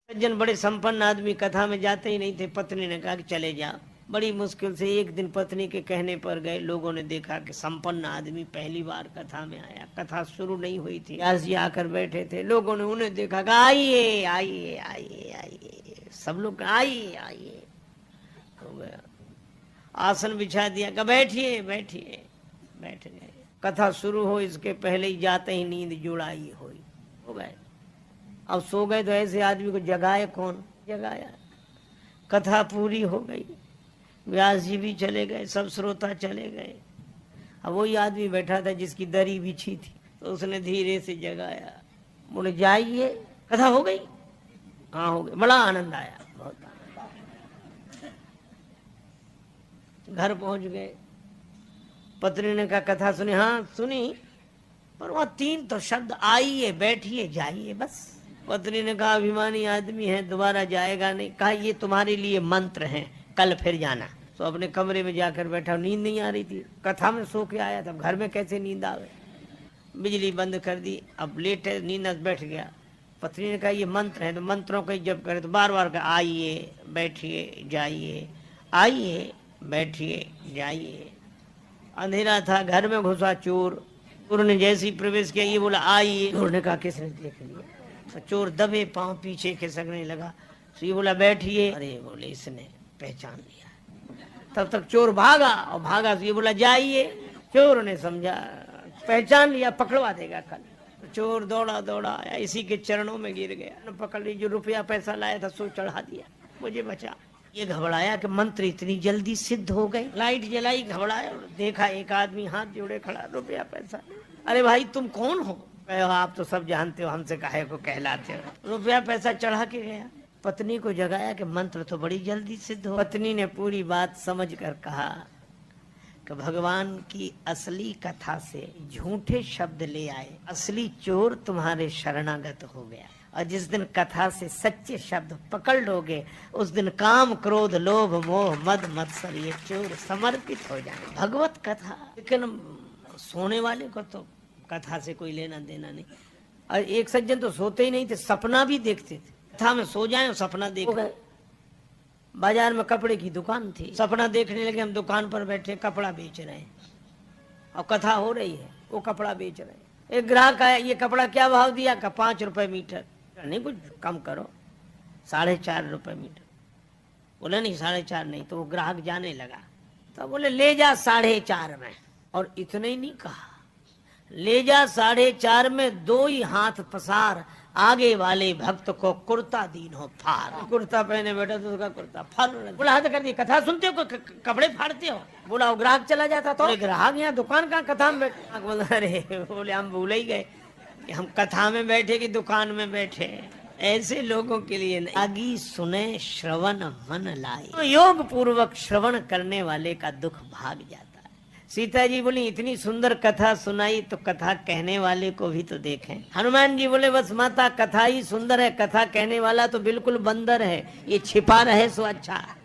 सज्जन बड़े संपन्न आदमी कथा में जाते ही नहीं थे। पत्नी ने कहा कि चले जाओ। बड़ी मुश्किल से एक दिन पत्नी के कहने पर गए। लोगों ने देखा कि संपन्न आदमी पहली बार कथा में आया। कथा शुरू नहीं हुई थी, व्यास जी आकर बैठे थे। लोगों ने उन्हें देखा कि आइए आइए आइए आइए, सब लोग आइए आइए। हो गया, आसन बिछा दिया, कि बैठिए बैठिए। बैठ गए। कथा शुरू हो इसके पहले ही जाते ही नींद जुड़ाई हुई। हो गए, अब सो गए तो ऐसे आदमी को जगाए कौन? जगाया। कथा पूरी हो गई, व्यास जी भी चले गए, सब श्रोता चले गए। अब वही आदमी बैठा था जिसकी दरी बिछी थी, तो उसने धीरे से जगाया। बोले जाइए, कथा हो गई? हाँ हो गई। बड़ा आनंद आया, बहुत आनंद। घर पहुंच गए। पत्नी ने कहा कथा सुनी? हाँ सुनी, पर वहां 3 तो शब्द, आइए बैठिए जाइए, बस। पत्नी ने कहा अभिमानी आदमी है, दोबारा जाएगा नहीं। कहा ये तुम्हारे लिए मंत्र हैं, कल फिर जाना। तो अपने कमरे में जाकर बैठा। नींद नहीं आ रही थी, कथा में सो के आया था, घर में कैसे नींद आवे। बिजली बंद कर दी। अब लेट है, नींद बैठ गया। पत्नी ने कहा ये मंत्र है, तो मंत्रों का जब करे तो बार बार कहा आइए बैठिए जाइए, आइए बैठिए जाइए। अंधेरा था, घर में घुसा चोर। चोर ने जैसे ही प्रवेश किया, ये बोला आइए। चोर ने कहा किसने देख लिया? तो चोर दबे पांव पीछे खिसकने लगा। तो ये बोला बैठिए। अरे बोले इसने पहचान लिया। तब तक चोर भागा, और भागा तो ये बोला जाइए। चोर ने समझा पहचान लिया, पकड़वा देगा कल। तो चोर दौड़ा दौड़ा आया, इसी के चरणों में गिर गया। पकड़ ली, जो रुपया पैसा लाया था सो चढ़ा दिया, मुझे बचा। ये घबराया कि मंत्र इतनी जल्दी सिद्ध हो गए। लाइट जलाई, घबराया, देखा एक आदमी हाथ जोड़े खड़ा, रुपया पैसा। अरे भाई तुम कौन हो? आप तो सब जानते हो, हमसे काहे को कहलाते हो? रुपया पैसा चढ़ा के गया। पत्नी को जगाया कि मंत्र तो बड़ी जल्दी सिद्ध हो। पत्नी ने पूरी बात समझ कर कहा कि भगवान की असली कथा से झूठे शब्द ले आए, असली चोर तुम्हारे शरणागत हो गया। और जिस दिन कथा से सच्चे शब्द पकड़ लोगे, उस दिन काम क्रोध लोभ मोह मद मत्सर ये चोर समर्पित हो जाए। भगवत कथा। लेकिन सोने वाले को तो कथा से कोई लेना देना नहीं। और एक सज्जन तो सोते ही नहीं थे, सपना भी देखते थे। कथा में सो जाए और सपना देख गए। बाजार में कपड़े की दुकान थी, सपना देखने लगे हम दुकान पर बैठे कपड़ा बेच रहे हैं, और कथा हो रही है, वो कपड़ा बेच रहे हैं। एक ग्राहक आया, ये कपड़ा क्या भाव दिया? का 5 रुपए मीटर। नहीं कुछ कम करो, 4.5 रुपए मीटर। बोले नहीं 4.5 नहीं। तो वो ग्राहक जाने लगा, तो बोले ले जा 4.5 में। और इतने ही नहीं कहा, ले जा 4.5 में 2 ही हाथ पसार, आगे वाले भक्त को कुर्ता दीन हो फार। कुर्ता पहने बैठा तो उसका कुर्ता फाड़। बोला हाथ कर दिया, कथा सुनते हो कपड़े फाड़ते हो? बोला वो ग्राहक चला जाता तो। ग्राहक यहाँ दुकान का कथा में बैठे। बोला अरे बोले हम भूल ही गए कि हम कथा में बैठे कि दुकान में बैठे। ऐसे लोगों के लिए आगी सुने श्रवण मन लाई। तो योग पूर्वक श्रवण करने वाले का दुख भाग जाता है। सीता जी बोली इतनी सुंदर कथा सुनाई, तो कथा कहने वाले को भी तो देखें। हनुमान जी बोले बस माता कथा ही सुंदर है, कथा कहने वाला तो बिल्कुल बंदर है, ये छिपा रहे सो अच्छा है।